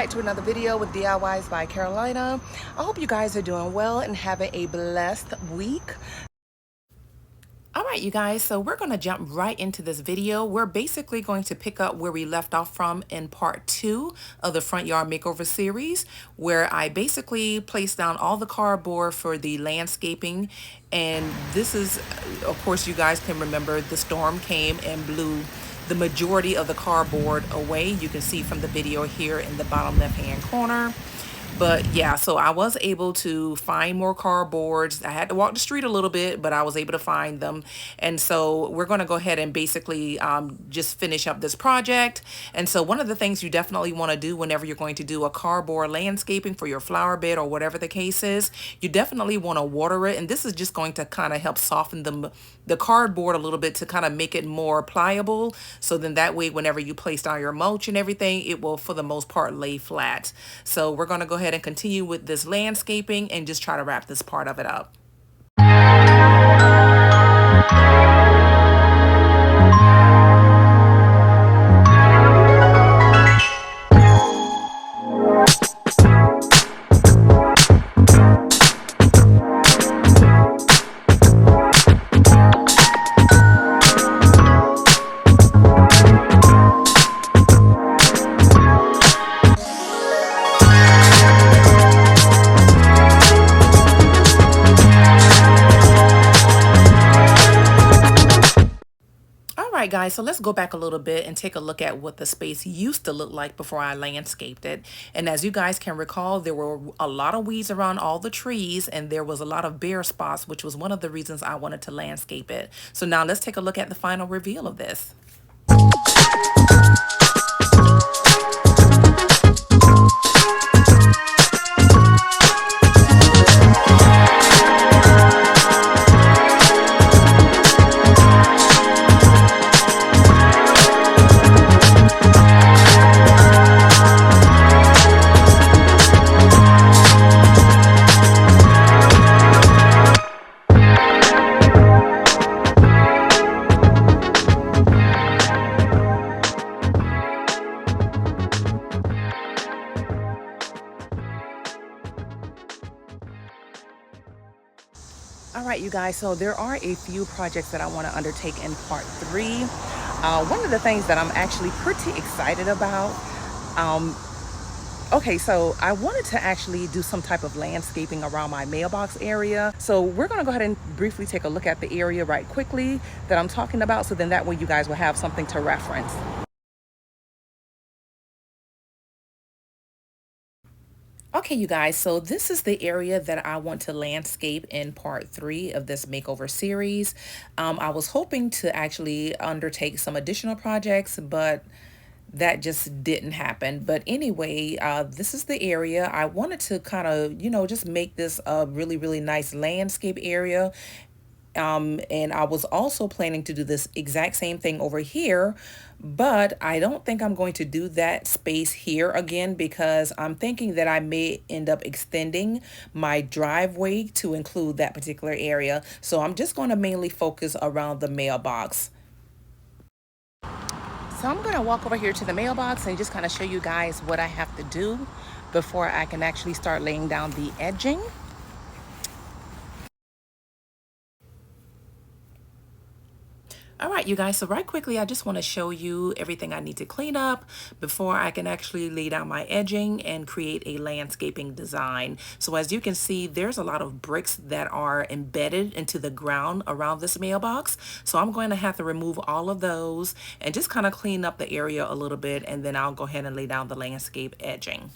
back to another video with DIYs by Carolina. I hope you guys are doing well and having a blessed week. All right, you guys, so we're going to jump right into this video. We're basically going to pick up where we left off from in part 2 of the front yard makeover series, where I basically placed down all the cardboard for the landscaping. And this is, of course, you guys can remember the storm came and blew the majority of the cardboard away. You can see from the video here in the bottom left hand corner. But yeah, so I was able to find more cardboards. I had to walk the street a little bit, but I was able to find them. And so we're going to go ahead and basically just finish up this project. And so one of the things you definitely want to do whenever you're going to do a cardboard landscaping for your flower bed or whatever the case is, you definitely want to water it. And this is just going to kind of help soften the cardboard a little bit to kind of make it more pliable. So then that way, whenever you place down your mulch and everything, it will for the most part lay flat. So we're going to go ahead and continue with this landscaping and just try to wrap this part of it up. Alright guys, so let's go back a little bit and take a look at what the space used to look like before I landscaped it. And as you guys can recall, there were a lot of weeds around all the trees and there was a lot of bare spots, which was one of the reasons I wanted to landscape it. So now let's take a look at the final reveal of this. All right, you guys, so there are a few projects that I want to undertake in part 3. One of the things that I'm actually pretty excited about, okay, so I wanted to actually do some type of landscaping around my mailbox area. So we're going to go ahead and briefly take a look at the area right quickly that I'm talking about, so then that way you guys will have something to reference. Okay, you guys, so this is the area that I want to landscape in part 3 of this makeover series. I was hoping to actually undertake some additional projects, but that just didn't happen. But anyway, this is the area. I wanted to kind of, just make this a really, really nice landscape area. And I was also planning to do this exact same thing over here, but I don't think I'm going to do that space here again because I'm thinking that I may end up extending my driveway to include that particular area. So I'm just going to mainly focus around the mailbox. So I'm going to walk over here to the mailbox and just kind of show you guys what I have to do before I can actually start laying down the edging. All right, you guys, so right quickly, I just want to show you everything I need to clean up before I can actually lay down my edging and create a landscaping design. So as you can see, there's a lot of bricks that are embedded into the ground around this mailbox. So I'm going to have to remove all of those and just kind of clean up the area a little bit, and then I'll go ahead and lay down the landscape edging.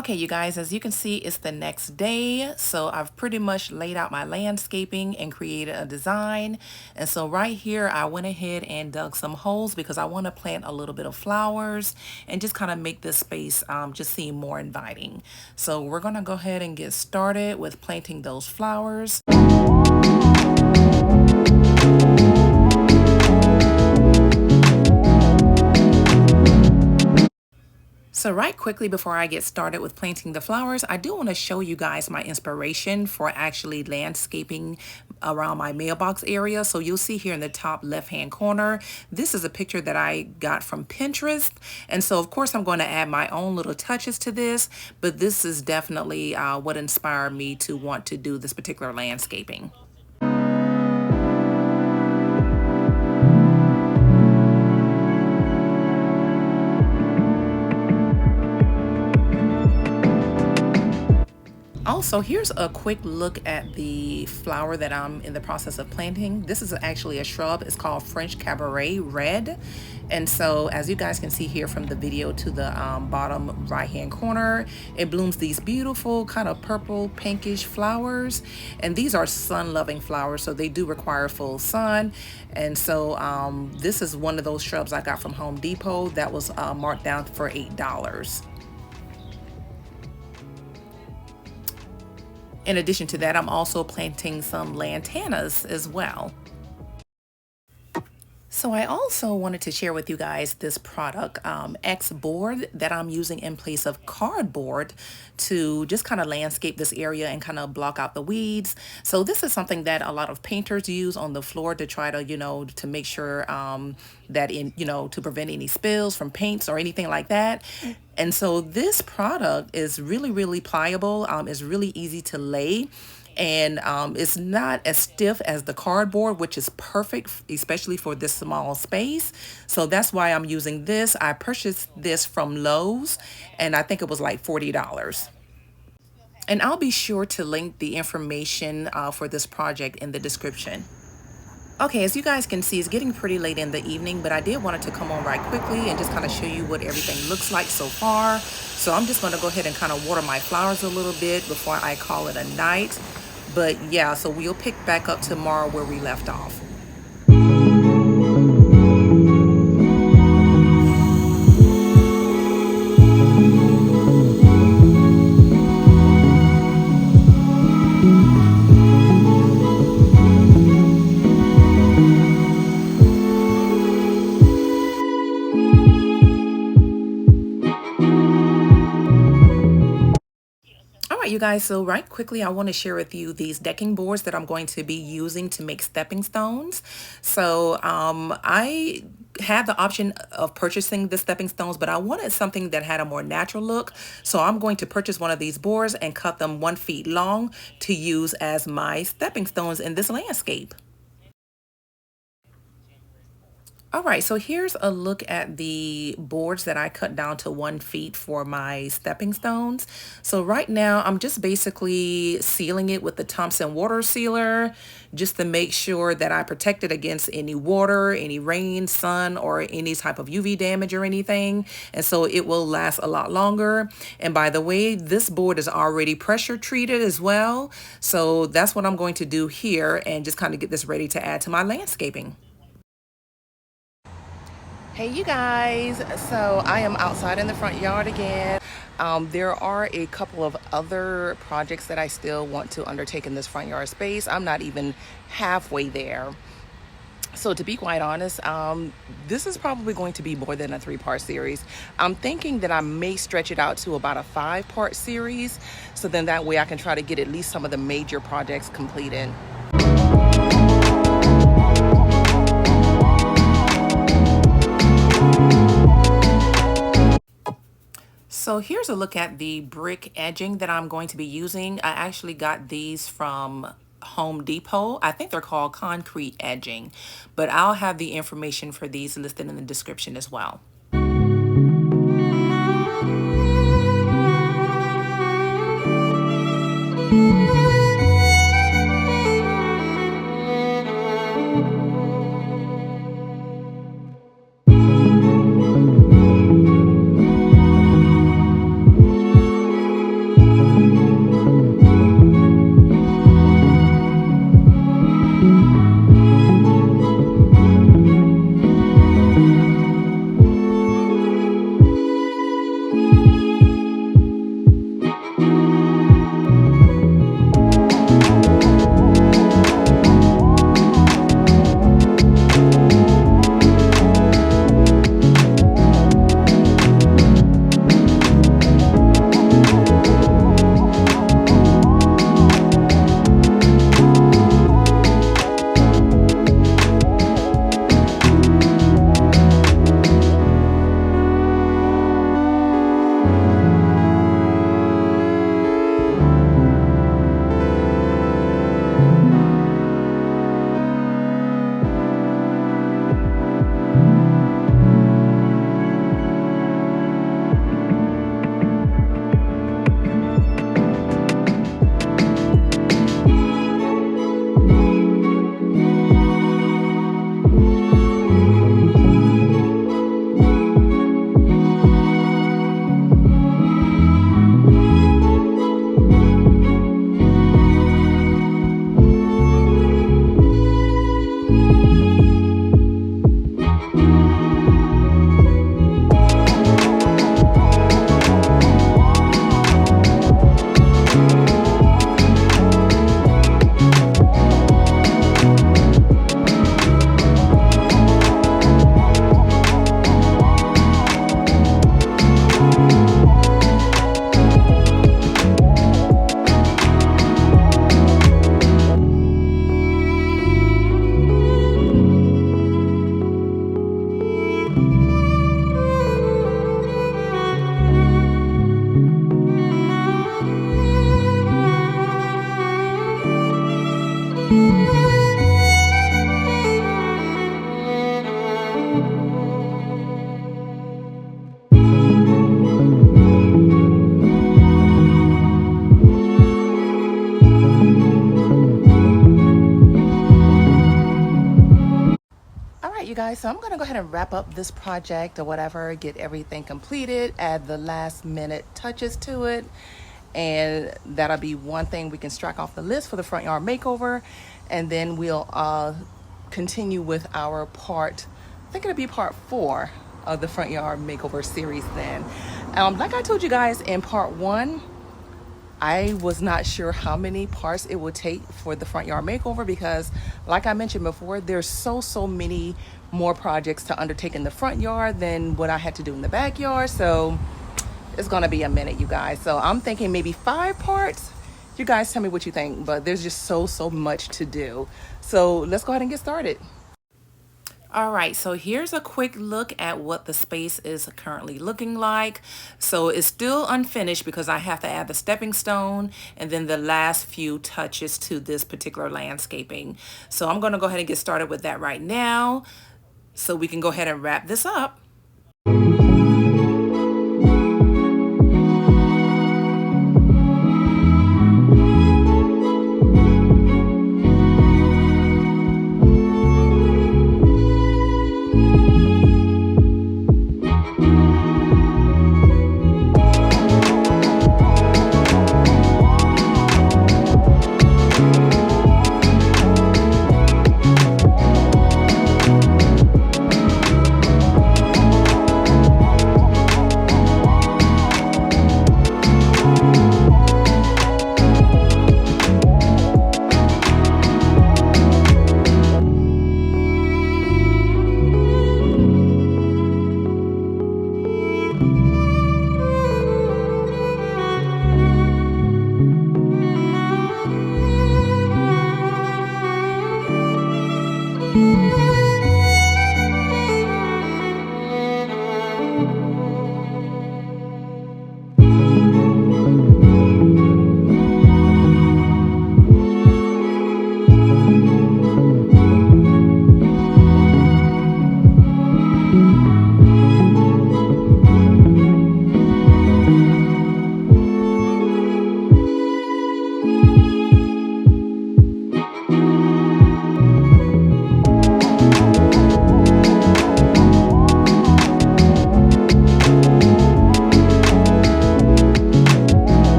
Okay, you guys, as you can see, it's the next day. So I've pretty much laid out my landscaping and created a design. And so right here, I went ahead and dug some holes because I want to plant a little bit of flowers and just kind of make this space just seem more inviting. So we're going to go ahead and get started with planting those flowers. So right quickly before I get started with planting the flowers, I do want to show you guys my inspiration for actually landscaping around my mailbox area. So you'll see here in the top left-hand corner, this is a picture that I got from Pinterest. And so of course I'm going to add my own little touches to this, but this is definitely what inspired me to want to do this particular landscaping. Also, here's a quick look at the flower that I'm in the process of planting. This is actually a shrub. It's called French Cabaret Red. And so as you guys can see here from the video to the bottom right hand corner, it blooms these beautiful kind of purple pinkish flowers. And these are sun loving flowers, so they do require full sun. And so this is one of those shrubs I got from Home Depot that was marked down for $8. In addition to that, I'm also planting some lantanas as well. So I also wanted to share with you guys this product, X board, that I'm using in place of cardboard to just kind of landscape this area and kind of block out the weeds. So this is something that a lot of painters use on the floor to try to, to make sure that to prevent any spills from paints or anything like that. And so this product is really, really pliable. It's really easy to lay. And it's not as stiff as the cardboard, which is perfect, especially for this small space. So that's why I'm using this. I purchased this from Lowe's, and I think it was like $40. And I'll be sure to link the information for this project in the description. Okay, as you guys can see, it's getting pretty late in the evening, but I did want it to come on right quickly and just kind of show you what everything looks like so far. So I'm just going to go ahead and kind of water my flowers a little bit before I call it a night. But yeah, so we'll pick back up tomorrow where we left off. You guys, so right quickly I want to share with you these decking boards that I'm going to be using to make stepping stones. So I had the option of purchasing the stepping stones, but I wanted something that had a more natural look. So I'm going to purchase one of these boards and cut them 1 feet long to use as my stepping stones in this landscape. All right, so here's a look at the boards that I cut down to 1 feet for my stepping stones. So right now I'm just basically sealing it with the Thompson water sealer just to make sure that I protect it against any water, any rain, sun, or any type of UV damage or anything. And so it will last a lot longer. And by the way, this board is already pressure treated as well. So that's what I'm going to do here and just kind of get this ready to add to my landscaping. Hey you guys, so I am outside in the front yard again. There are a couple of other projects that I still want to undertake in this front yard space. I'm not even halfway there. So to be quite honest, this is probably going to be more than a 3-part series. I'm thinking that I may stretch it out to about a 5-part series. So then that way I can try to get at least some of the major projects completed. So here's a look at the brick edging that I'm going to be using. I actually got these from Home Depot. I think they're called concrete edging, but I'll have the information for these listed in the description as well. right, you guys, so I'm going to go ahead and wrap up this project or whatever, get everything completed, add the last minute touches to it. And that'll be one thing we can strike off the list for the front yard makeover. And then we'll continue with our part, I think it'll be part 4 of the front yard makeover series then. Like I told you guys in part 1, I was not sure how many parts it would take for the front yard makeover because, like I mentioned before, there's so many more projects to undertake in the front yard than what I had to do in the backyard. So it's gonna be a minute, you guys. So I'm thinking maybe 5 parts. You guys tell me what you think, but there's just so much to do. So let's go ahead and get started. All right, so here's a quick look at what the space is currently looking like. So it's still unfinished because I have to add the stepping stone and then the last few touches to this particular landscaping. So I'm going to go ahead and get started with that right now so we can go ahead and wrap this up.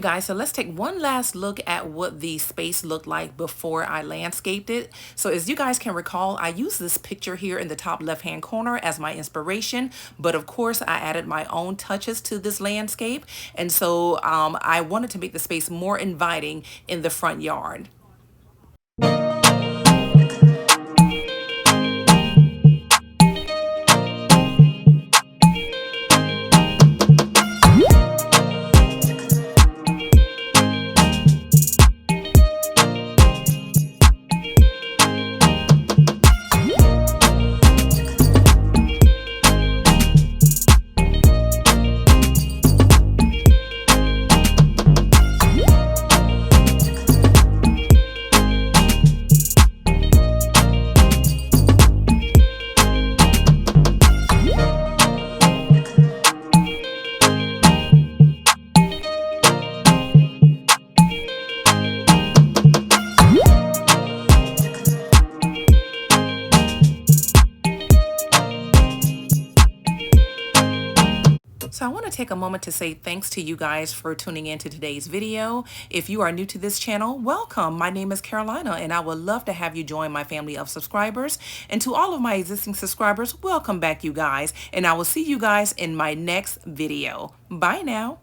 you guys, so let's take one last look at what the space looked like before I landscaped it. So as you guys can recall, I used this picture here in the top left hand corner as my inspiration, but of course I added my own touches to this landscape. And so I wanted to make the space more inviting in the front yard. So I want to take a moment to say thanks to you guys for tuning in to today's video. If you are new to this channel, welcome. My name is Carolina and I would love to have you join my family of subscribers. And to all of my existing subscribers, welcome back you guys. And I will see you guys in my next video. Bye now.